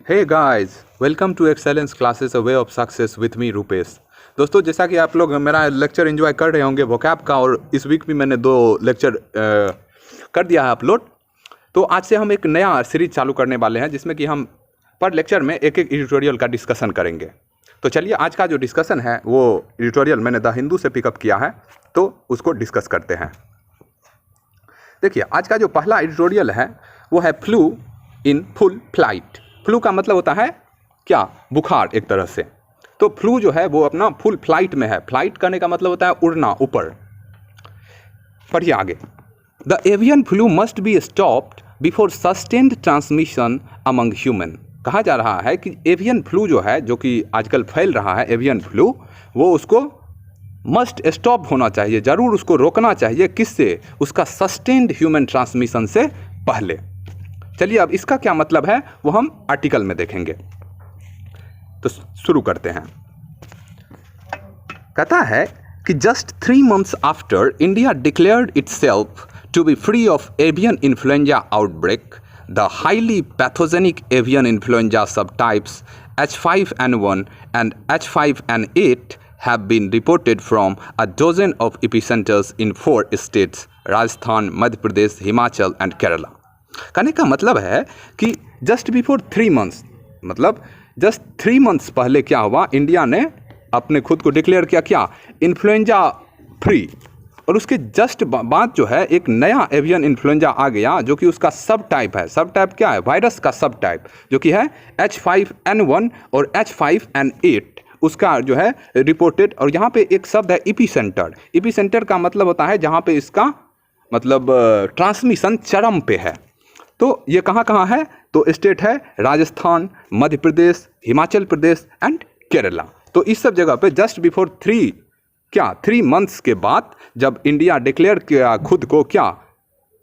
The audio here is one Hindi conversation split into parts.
Hey guys, welcome to excellence classes a way of success with me Rupesh. दोस्तों, जैसा कि आप लोग मेरा लेक्चर एंजॉय कर रहे होंगे वोकैब का, और इस वीक भी मैंने 2 लेक्चर कर दिया है अपलोड। तो आज से हम एक नया सीरीज चालू करने वाले हैं जिसमें कि हम पर लेक्चर में एक एक एडिटोरियल का डिस्कशन करेंगे। तो चलिए, आज का जो डिस्कशन है वो एडिटोरियल मैंने द हिंदू से पिकअप किया है, तो उसको डिस्कस करते हैं। देखिए, आज का जो पहला एडिटोरियल है वो है flu in full flight. Flu का मतलब होता है क्या? बुखार एक तरह से। तो फ्लू जो है वो अपना फुल फ्लाइट में है। फ्लाइट करने का मतलब होता है उड़ना, ऊपर। पढ़िए आगे। The avian flu must be stopped before sustained transmission among human. कहा जा रहा है कि एवियन फ्लू जो है, जो कि आजकल फैल रहा है एवियन फ्लू, वो उसको मस्ट स्टॉप होना चाहिए, ज़रूर उसको रोकना चाहिए। किससे? उसका सस्टेन्ड ह्यूमन ट्रांसमिशन से पहले। चलिए, अब इसका क्या मतलब है वो हम आर्टिकल में देखेंगे। तो शुरू करते हैं। कहता है कि just 3 months after India declared itself to be free of avian influenza outbreak, the highly pathogenic avian influenza subtypes H5N1 and H5N8 have been reported from a dozen of epicenters in 4 states: Rajasthan, Madhya Pradesh, Himachal and Kerala. कहने का मतलब है कि जस्ट बिफोर 3 months, मतलब जस्ट 3 months पहले क्या हुआ, इंडिया ने अपने खुद को डिक्लेयर किया क्या? Influenza free. और उसके जस्ट बाद जो है एक नया एवियन इन्फ्लुएंजा आ गया, जो कि उसका सब टाइप है। सब टाइप क्या है? वायरस का सब टाइप, जो कि है H5N1 और H5N8। उसका जो है रिपोर्टेड, और यहाँ पे एक शब्द है इपीसेंटर। इपीसेंटर का मतलब होता है जहाँ पे इसका मतलब ट्रांसमिशन चरम पे है। तो ये कहाँ कहाँ है? तो स्टेट है राजस्थान, मध्य प्रदेश, हिमाचल प्रदेश एंड केरला। तो इस सब जगह पे जस्ट बिफोर 3 months के बाद जब इंडिया डिक्लेयर किया खुद को क्या?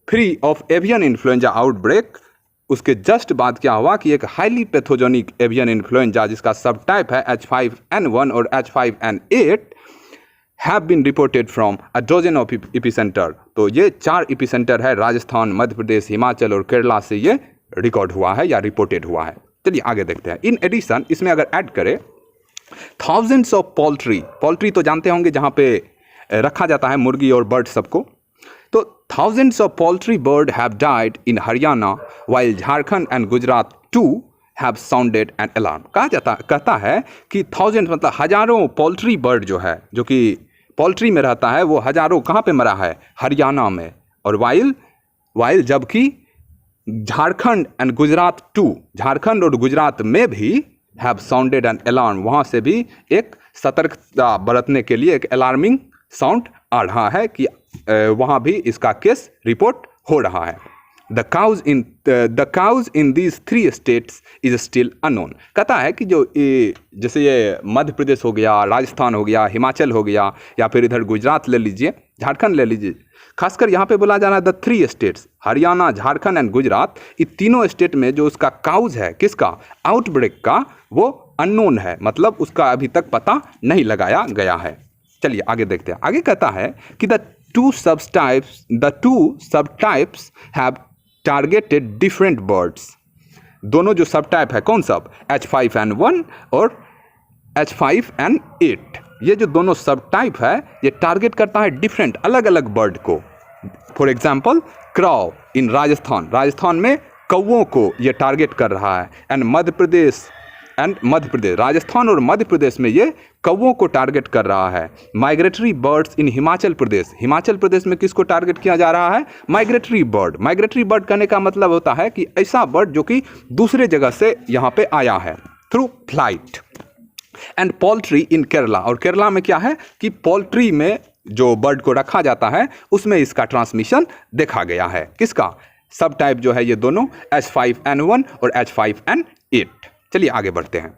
Free of avian influenza outbreak, उसके जस्ट बाद क्या हुआ कि एक हाईली पैथोजेनिक एवियन इन्फ्लुएंजा जिसका सब टाइप है H5N1 और H5N8 have been reported from a dozen of epicentre. तो ये 4 एपिसेंटर है, राजस्थान, मध्य प्रदेश, हिमाचल और केरला से ये रिकॉर्ड हुआ है या रिपोर्टेड हुआ है। चलिए आगे देखते हैं। इन एडिशन, इसमें अगर ऐड करें थाउजेंड्स ऑफ पोल्ट्री तो जानते होंगे जहाँ पे रखा जाता है मुर्गी और बर्ड सबको। तो thousands of poultry bird have died in Haryana, while Jharkhand and Gujarat too have sounded an alarm. कहता है कि 1000 मतलब हजारों पोल्ट्री बर्ड जो है, जो कि पोल्ट्री में रहता है, वो हजारों कहाँ पे मरा है? हरियाणा में। और वाइल जबकि झारखंड एंड गुजरात टू, झारखंड और गुजरात में भी हैव साउंडेड एन अलार्म, वहाँ से भी एक सतर्कता बरतने के लिए एक अलार्मिंग साउंड आ रहा है कि वहाँ भी इसका केस रिपोर्ट हो रहा है। The cows in these 3 states is still unknown। कहता है कि जो जैसे ये मध्य प्रदेश हो गया, राजस्थान हो गया, हिमाचल हो गया, या फिर इधर गुजरात ले लीजिए, झारखंड ले लीजिए, खासकर यहाँ पे बोला जा रहा है the 3 states, Haryana, Jharkhand and Gujarat. ये तीनों स्टेट में जो उसका काउज है, किसका? आउटब्रेक का, वो अननोन है, मतलब उसका अभी तक पता नहीं लगाया गया है। चलिए आगे देखते हैं। आगे कहता है कि the two subtypes have targeted different birds. दोनों जो सब टाइप है, कौन सब? H5N1 और H5N8। ये जो दोनों सब टाइप है, ये टारगेट करता है डिफरेंट, अलग अलग बर्ड को। For example crow in Rajasthan में कौवों को ये टारगेट कर रहा है। एंड मध्य प्रदेश, राजस्थान और मध्य प्रदेश में ये कौवों को टारगेट कर रहा है। माइग्रेटरी बर्ड्स इन हिमाचल प्रदेश में किसको टारगेट किया जा रहा है? माइग्रेटरी बर्ड कहने का मतलब होता है कि ऐसा बर्ड जो कि दूसरे जगह से यहाँ पे आया है through flight. And poultry in Kerala, और केरला में क्या है कि पोल्ट्री में जो बर्ड को रखा जाता है उसमें इसका ट्रांसमिशन देखा गया है। किसका? सब टाइप जो है ये दोनों H5N1 और H5N8। चलिए आगे बढ़ते हैं।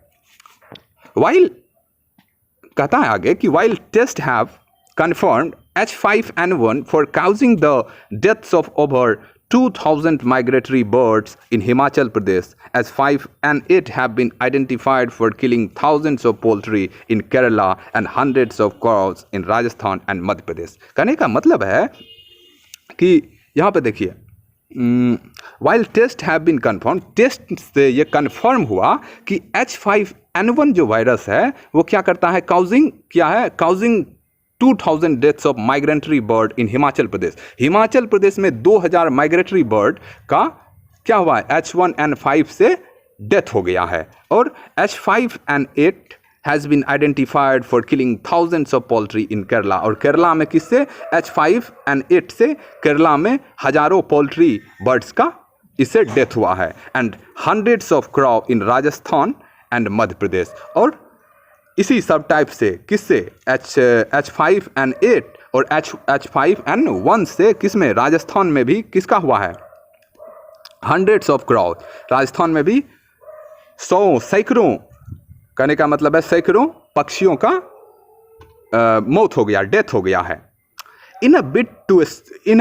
कहता है आगे कि while test have confirmed H5N1 for causing the deaths of over 2000 migratory birds in Himachal Pradesh, H5N8 have been identified for killing thousands of poultry in Kerala and hundreds of cows in Rajasthan and Madhya Pradesh। कहने का मतलब है कि यहाँ पे देखिए while test have been confirm, test से ये कन्फर्म हुआ कि H5N1 जो वायरस है वो क्या करता है, causing 2000 deaths of migratory bird in Himachal Pradesh. Himachal Pradesh में 2000 माइग्रेटरी बर्ड का क्या हुआ है, H1N5 से डेथ हो गया है। और H5N8 has been identified for killing thousands of poultry in Kerala. और केरला में किससे, H5N8 से केरला में हजारों पोल्ट्री बर्ड्स का इससे डेथ हुआ है। And hundreds of crow in Rajasthan and Madhya Pradesh. और इसी सब टाइप से किससे, H5N8 और H5N1 से किस में, राजस्थान में भी किसका हुआ है, हंड्रेड्स ऑफ क्राउ। राजस्थान में भी सैकड़ों, कहने का मतलब है सैकड़ों पक्षियों का मौत हो गया, डेथ हो गया है। In a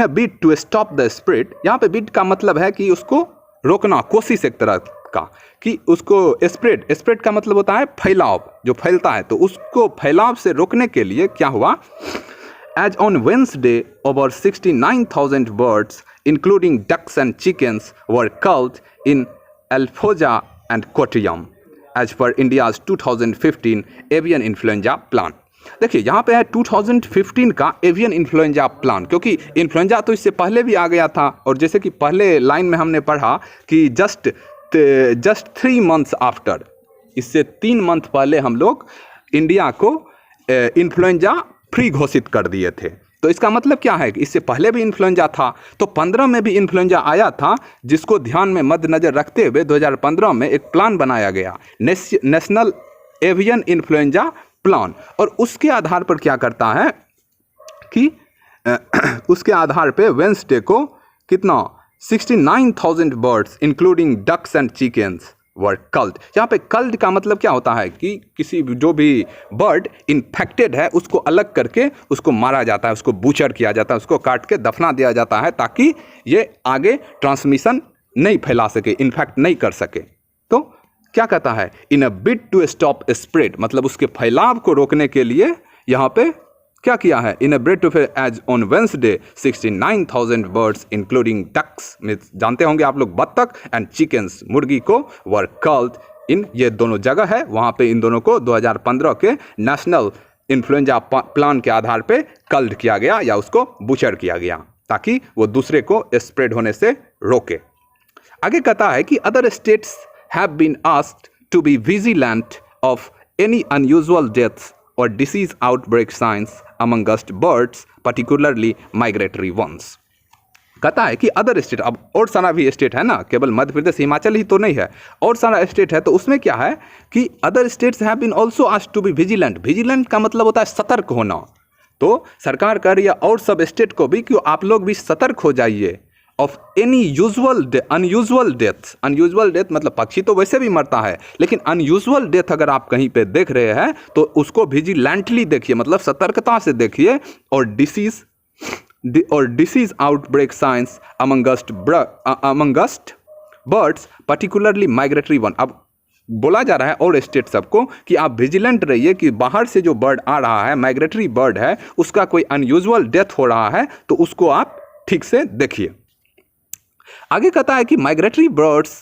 bid to stop the spread, यहाँ पे बिट का मतलब है कि उसको रोकना, कोशिश एक तरह का, कि उसको स्प्रेड का मतलब होता है फैलाव, जो फैलता है, तो उसको फैलाव से रोकने के लिए क्या हुआ, as on Wednesday over 69,000 birds including ducks and chickens were culled in Alappuzha and Kottayam as per India's 2015 avian influenza plan. देखिए यहाँ पे है 2015 का एवियन इन्फ्लुएंजा प्लान, क्योंकि इन्फ्लुएंजा तो इससे पहले भी आ गया था। और जैसे कि पहले लाइन में हमने पढ़ा कि जस्ट 3 months आफ्टर, इससे 3 month पहले हम लोग इंडिया को इन्फ्लुएंजा फ्री घोषित कर दिए थे। तो इसका मतलब क्या है कि इससे पहले भी इन्फ्लुएंजा था, तो 15 में भी इन्फ्लुएंजा आया था, जिसको ध्यान में मद्देनजर रखते हुए 2015 में एक प्लान बनाया गया, नेशनल एवियन इन्फ्लुएंजा प्लान। और उसके आधार पर क्या करता है कि उसके आधार पे वेंसडे को कितना, 69,000 birds including ducks and chickens were culled. यहाँ पे कल्ड का मतलब क्या होता है कि किसी जो भी बर्ड इन्फेक्टेड है उसको अलग करके उसको मारा जाता है, उसको बूचर किया जाता है, उसको काट के दफना दिया जाता है, ताकि ये आगे ट्रांसमिशन नहीं फैला सके, इन्फेक्ट नहीं कर सके। तो क्या कहता है, in a bid to stop spread, मतलब उसके फैलाव को रोकने के लिए यहाँ पे क्या किया है, in a bid to as on Wednesday 69,000 birds including ducks, में जानते होंगे आप लोग बत्तख, एंड चिकन्स, मुर्गी को, वर कल्ड इन, ये दोनों जगह है वहाँ पे, इन दोनों को 2015 के नेशनल इन्फ्लुएंजा प्लान के आधार पे कल्ड किया गया या उसको बुचर किया गया, ताकि वो दूसरे को स्प्रेड होने से रोके। आगे कहता है कि other states have been asked to be vigilant of any unusual deaths और disease outbreak signs amongst birds, particularly migratory ones। कहता है कि अदर स्टेट, अब और सारा भी स्टेट है ना, केवल मध्य प्रदेश हिमाचल ही तो नहीं है, और सारा स्टेट है, तो उसमें क्या है कि other states have been also asked to be vigilant. Vigilant का मतलब होता है सतर्क होना। तो सरकार कह रही है और सब स्टेट को भी कि आप लोग भी सतर्क हो जाइए ऑफ एनी अनयूजुअल डेथ मतलब पक्षी तो वैसे भी मरता है, लेकिन अनयूजुअल डेथ अगर आप कहीं पे देख रहे हैं तो उसको विजिलेंटली देखिए, मतलब सतर्कता से देखिए। और disease outbreak science amongst birds particularly migratory one. अब बोला जा रहा है और स्टेट सबको कि आप विजिलेंट रहिए कि बाहर से जो बर्ड आ रहा है, माइग्रेटरी बर्ड है, उसका कोई अनयूजुअल डेथ हो रहा है तो उसको आप ठीक से देखिए। आगे कहता है कि migratory birds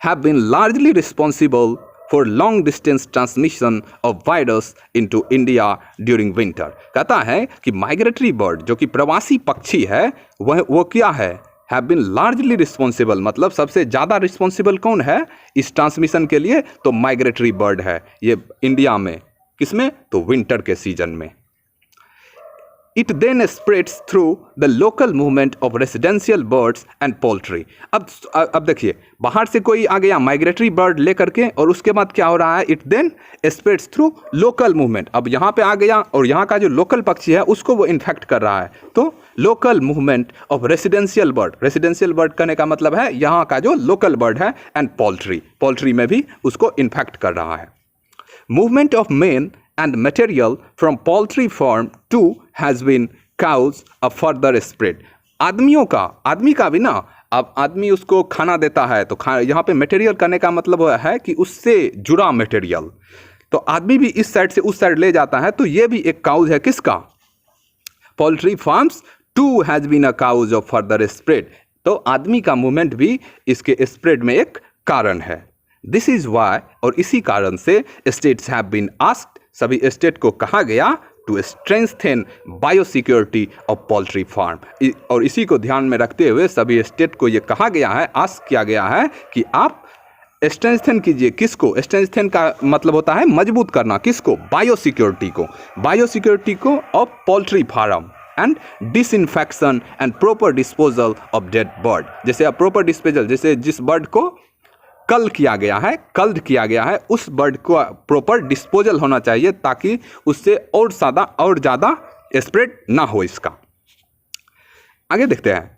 have been largely responsible for long distance transmission of virus into India during winter. कहता है कि माइग्रेटरी बर्ड जो कि प्रवासी पक्षी है वो क्या है, हैव बीन लार्जली रिस्पॉन्सिबल, मतलब सबसे ज़्यादा रिस्पॉन्सिबल कौन है इस ट्रांसमिशन के लिए, तो माइग्रेटरी बर्ड है ये इंडिया में। किसमें, तो विंटर के सीजन में। It then spreads through the local movement of residential birds and poultry। अब देखिए, बाहर से कोई आ गया माइग्रेटरी बर्ड लेकर के, और उसके बाद क्या हो रहा है, it then spreads through local movement. अब यहाँ पे आ गया और यहाँ का जो लोकल पक्षी है उसको वो इन्फेक्ट कर रहा है। तो local movement of residential bird कहने का मतलब है यहाँ का जो लोकल बर्ड है, एंड पोल्ट्री में भी उसको इन्फेक्ट कर रहा है। Movement of main and material from poultry farm too has been caused a further spread। आदमी का भी ना, अब आदमी उसको खाना देता है तो यहाँ पे मटेरियल करने का मतलब है कि उससे जुड़ा मटेरियल, तो आदमी भी इस साइड से उस साइड ले जाता है, तो ये भी एक काउज है किसका, poultry farms too has been a cause of further spread. तो आदमी का मूवमेंट भी इसके स्प्रेड में एक कारण है। दिस इज वाई, और इसी कारण से स्टेट्स हैव बीन आस्क्ड, सभी स्टेट को कहा गया to strengthen biosecurity of poultry farm, और इसी को ध्यान में रखते हुए सभी स्टेट को ये कहा गया है, आस्क किया गया है कि आप स्ट्रेंथन कीजिए। किसको? स्ट्रेंथन का मतलब होता है मजबूत करना। किसको? बायोसिक्योरिटी को, बायोसिक्योरिटी को of poultry farm and disinfection and proper disposal of dead bird. जैसे अब प्रॉपर डिस्पोजल, जैसे जिस बर्ड को कल्ड किया गया है उस बर्ड को प्रॉपर डिस्पोजल होना चाहिए ताकि उससे और ज़्यादा स्प्रेड ना हो इसका। आगे देखते हैं।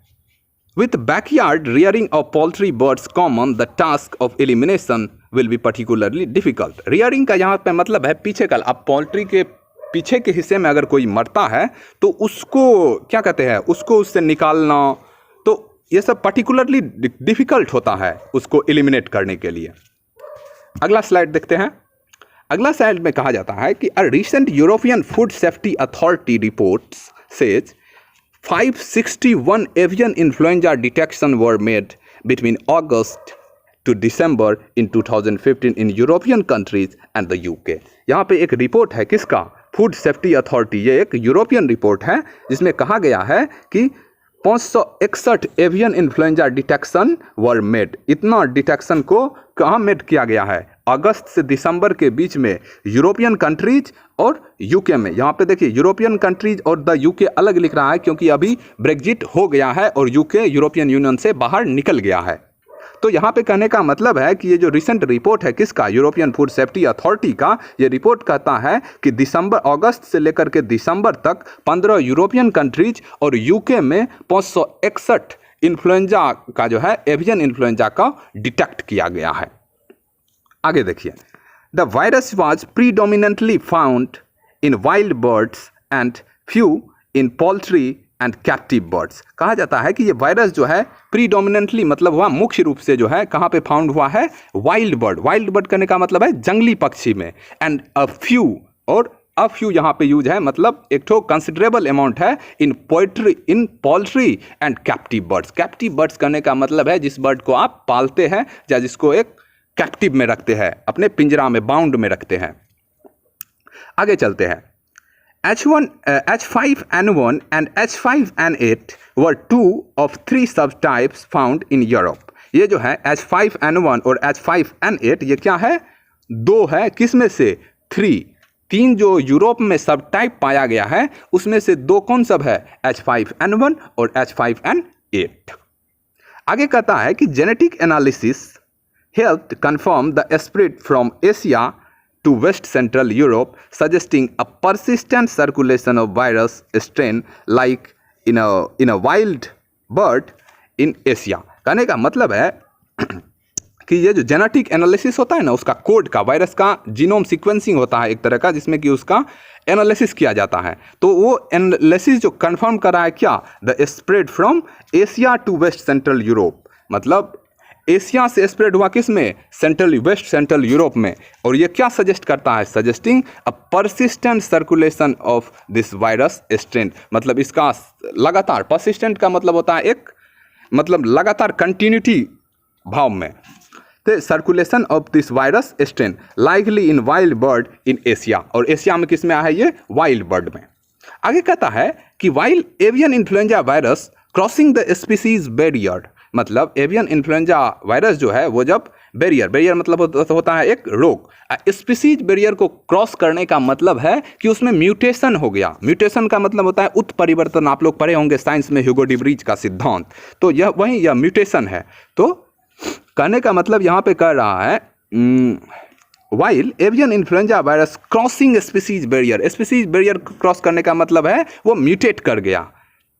With backyard rearing of poultry birds common, the task of elimination will be particularly difficult. Rearing का यहाँ पे मतलब है पीछे का, अब पोल्ट्री के पीछे के हिस्से में अगर कोई मरता है तो उसको क्या कहते हैं, उसको उससे निकालना, तो ये सब पर्टिकुलरली डिफिकल्ट होता है उसको एलिमिनेट करने के लिए। अगला स्लाइड देखते हैं। अगला स्लाइड में कहा जाता है कि a recent European Food Safety Authority reports says 561 avian influenza detection were made between August to December in 2015 in European countries and the UK. यहाँ पे एक रिपोर्ट है किसका? Food safety authority. ये एक यूरोपियन रिपोर्ट है जिसमें कहा गया है कि 561 avian influenza detection were made. इतना डिटेक्शन को कहाँ मेड किया गया है? अगस्त से दिसंबर के बीच में यूरोपियन कंट्रीज और यूके में। यहाँ पे देखिए यूरोपियन कंट्रीज और द यूके अलग लिख रहा है क्योंकि अभी ब्रेग्जिट हो गया है और यूके यूरोपियन यूनियन से बाहर निकल गया है। तो यहाँ पे कहने का मतलब है कि ये जो रिसेंट रिपोर्ट है किसका? यूरोपियन फूड सेफ्टी अथॉरिटी का। ये रिपोर्ट कहता है कि अगस्त से लेकर के दिसंबर तक 15 यूरोपियन कंट्रीज और यूके में 561 इन्फ्लुएंजा का जो है एवियन इन्फ्लुएंजा का डिटेक्ट किया गया है। आगे देखिए। The virus was predominantly found in wild birds and few in poultry and captive birds. कहा जाता है कि ये वायरस जो है प्रीडोमिनेंटली मतलब हुआ मुख्य रूप से जो है कहाँ पे फाउंड हुआ है? Wild bird. वाइल्ड बर्ड करने का मतलब है जंगली पक्षी में। एंड अ फ्यू, और अ फ्यू यहाँ पे यूज है मतलब एक ठो कंसिडरेबल अमाउंट है इन poultry and captive birds. Captive birds करने का मतलब है जिस बर्ड को आप पालते हैं या जिसको एक कैप्टिव में रखते हैं, अपने पिंजरा में बाउंड में रखते हैं। आगे चलते हैं। H5N1 and H5N8 were 2 of 3 subtypes found in Europe. ये जो है H5N1 और H5N8 ये क्या है? 2 है। किस में से? 3 जो यूरोप में सब टाइप पाया गया है उसमें से 2 कौन सब है? H5N1 और H5N8। आगे कहता है कि genetic analysis helped confirm the spread from Asia to West Central Europe, suggesting a persistent circulation of virus strain like in a wild bird in Asia. कहने का मतलब है कि ये जो जेनेटिक एनालिसिस होता है ना, उसका कोड का, वायरस का जीनोम सीक्वेंसिंग होता है एक तरह का जिसमें कि उसका एनालिसिस किया जाता है। तो वो एनालिसिस जो कंफर्म कर रहा है क्या? The spread from Asia to west central Europe, मतलब एशिया से स्प्रेड हुआ किस में? वेस्ट सेंट्रल यूरोप में। और ये क्या सजेस्ट करता है? Suggesting a persistent circulation of this virus strain, मतलब इसका लगातार, परसिस्टेंट का मतलब होता है एक मतलब लगातार कंटिन्यूटी भाव में, तो circulation of this virus strain likely in wild bird in Asia. और एशिया में किस में आया है? ये वाइल्ड बर्ड में। आगे कहता है कि while avian influenza virus crossing the species barrier, मतलब एवियन इन्फ्लुएंजा वायरस जो है वो जब बैरियर मतलब होता है एक रोग, स्पीसीज बैरियर को क्रॉस करने का मतलब है कि उसमें म्यूटेशन हो गया। म्यूटेशन का मतलब होता है उत्परिवर्तन। आप लोग पढ़े होंगे साइंस में ह्यूगो डी ब्रीज का सिद्धांत, तो यह म्यूटेशन है। तो कहने का मतलब यहाँ पे कह रहा है while avian influenza virus crossing species barrier cross करने का मतलब है वो म्यूटेट कर गया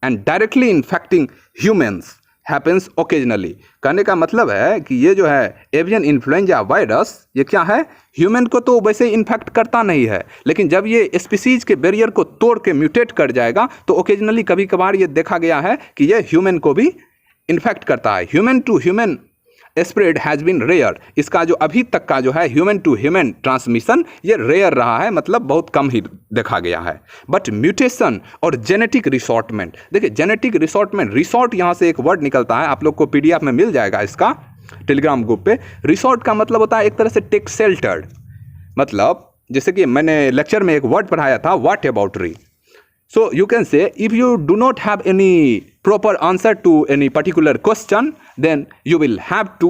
and directly infecting humans happens occasionally. कहने का मतलब है कि ये जो है एवियन इन्फ्लुएंजा वायरस ये क्या है? ह्यूमन को तो वैसे इन्फेक्ट करता नहीं है, लेकिन जब ये स्पीसीज के बैरियर को तोड़ के म्यूटेट कर जाएगा तो ओकेजनली कभी कभार ये देखा गया है कि ये ह्यूमन को भी इन्फेक्ट करता है। Human to human spread has been rare, इसका जो अभी तक का जो है ह्यूमन टू ह्यूमन ट्रांसमिशन ये रेयर रहा है, मतलब बहुत कम ही देखा गया है। बट म्यूटेशन और जेनेटिक रिसॉर्टमेंट, देखिए जेनेटिक रिसॉर्टमेंट, रिसॉर्ट यहाँ से एक वर्ड निकलता है, आप लोग को PDF में मिल जाएगा इसका टेलीग्राम ग्रुप पे। रिसॉर्ट का मतलब होता है एक तरह से टेक शेल्टर्ड, मतलब जैसे कि मैंने लेक्चर में एक वर्ड पढ़ाया था व्हाट अबाउट री। So you can say if you do not have any proper answer to any particular question, then you will have to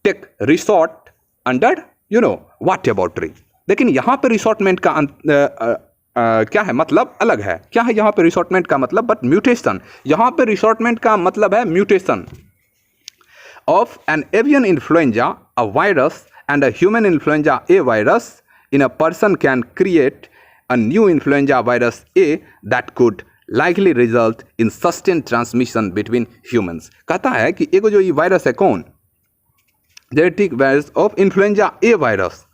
take resort under what about tree। लेकिन यहाँ पे रिसॉर्टमेंट का क्या है मतलब अलग है। क्या है यहाँ पे रिसॉर्टमेंट का मतलब? बट म्यूटेशन, यहाँ पे रिसॉर्टमेंट का मतलब है mutation of an avian influenza, a virus, and a human influenza A virus in a person can create a new influenza virus A that could likely result in sustained transmission between humans। कहता है कि एक जो ये वायरस है कौन, genetic virus of influenza A virus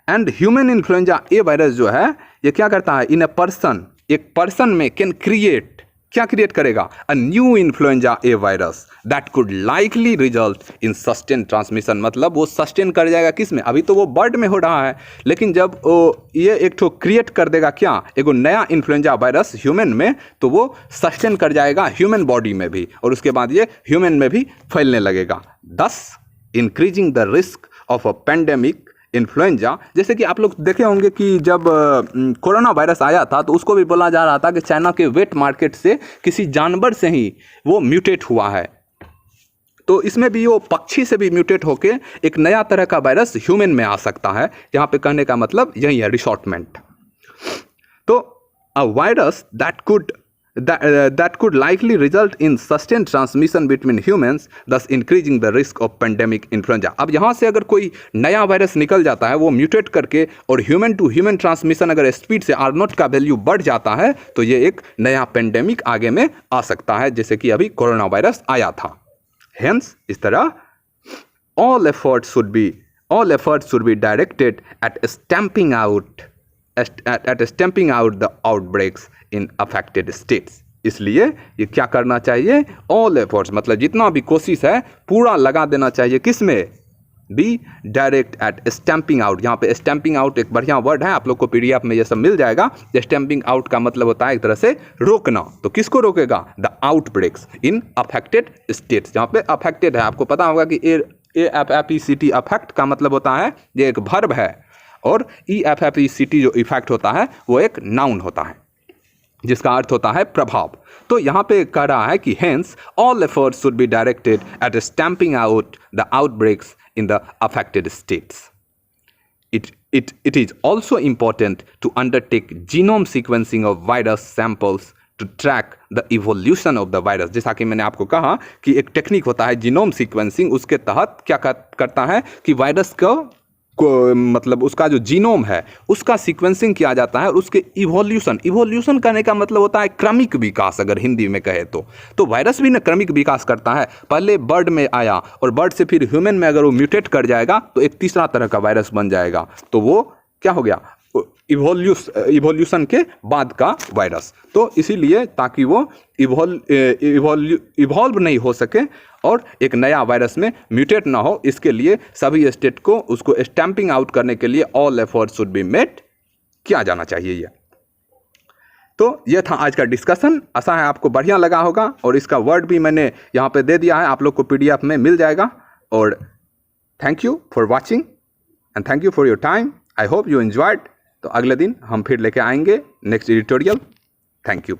and human influenza A virus जो है ये क्या करता है, इन अ पर्सन, एक पर्सन में कैन क्रिएट, क्या क्रिएट करेगा, a new influenza A virus that could likely result in sustain transmission, मतलब वो सस्टेन कर जाएगा किस में, अभी तो वो बर्ड में हो रहा है, लेकिन जब वो ये एक ठो क्रिएट कर देगा क्या, एक नया इन्फ्लुएंजा वायरस ह्यूमन में, तो वो सस्टेन कर जाएगा ह्यूमन बॉडी में भी, और उसके बाद ये ह्यूमन में भी फैलने लगेगा, दस increasing the risk of a pandemic influenza. जैसे कि आप लोग देखे होंगे कि जब कोरोना वायरस आया था तो उसको भी बोला जा रहा था कि चाइना के वेट मार्केट से किसी जानवर से ही वो म्यूटेट हुआ है, तो इसमें भी वो पक्षी से भी म्यूटेट होके एक नया तरह का वायरस ह्यूमन में आ सकता है। यहाँ पे कहने का मतलब यही है, रिसॉर्टमेंट। तो a virus that could likely result in sustained transmission between humans, thus increasing the risk of pandemic influenza। अब यहाँ से अगर कोई नया वायरस निकल जाता है वो म्यूटेट करके, और ह्यूमन टू ह्यूमन ट्रांसमिशन अगर स्पीड से R0 का वैल्यू बढ़ जाता है, तो ये एक नया पेंडेमिक आगे में आ सकता है, जैसे कि अभी कोरोना वायरस आया था। हेंस इस तरह all efforts should be directed at stamping out the outbreaks in affected states। इसलिए ये क्या करना चाहिए, all efforts मतलब जितना भी कोशिश है पूरा लगा देना चाहिए, किस में, be direct at stamping out. यहाँ पे स्टैंपिंग आउट एक बढ़िया वर्ड है, आप लोग को PDF में ये सब मिल जाएगा। स्टैंपिंग आउट का मतलब होता है एक तरह से रोकना, तो किसको रोकेगा, the outbreaks in affected states. जहाँ पे अफेक्टेड है, आपको पता होगा कि AFFECT अफेक्ट का मतलब होता है ये एक वर्ब है, और EFFECT जो इफेक्ट होता है वो एक नाउन होता है जिसका अर्थ होता है प्रभाव। तो यहाँ पे कह रहा है कि hence all efforts should be directed eight stamping out the outbreaks in the affected states. It is also important to undertake genome sequencing of virus samples to track the evolution of the virus। जैसा कि मैंने आपको कहा कि एक टेक्निक होता है जीनोम सीक्वेंसिंग, उसके तहत क्या करता है कि वायरस को मतलब उसका जो जीनोम है उसका सीक्वेंसिंग किया जाता है, और उसके इवोल्यूशन करने का मतलब होता है क्रमिक विकास, अगर हिंदी में कहे तो वायरस भी ना क्रमिक विकास करता है। पहले बर्ड में आया और बर्ड से फिर ह्यूमन में अगर वो म्यूटेट कर जाएगा तो एक तीसरा तरह का वायरस बन जाएगा, तो वो क्या हो गया, इवोल्यूशन के बाद का वायरस। तो इसीलिए ताकि वो इवॉल्व नहीं हो सके और एक नया वायरस में म्यूटेट ना हो, इसके लिए सभी स्टेट को उसको स्टैंपिंग आउट करने के लिए all efforts should be made किया जाना चाहिए। ये तो ये था आज का डिस्कशन, आशा है आपको बढ़िया लगा होगा, और इसका वर्ड भी मैंने यहाँ पे दे दिया है, आप लोग को PDF में मिल जाएगा। और thank you for watching and thank you for your time, I hope you enjoyed. तो अगले दिन हम फिर लेके आएंगे नेक्स्ट एडिटोरियल। Thank you.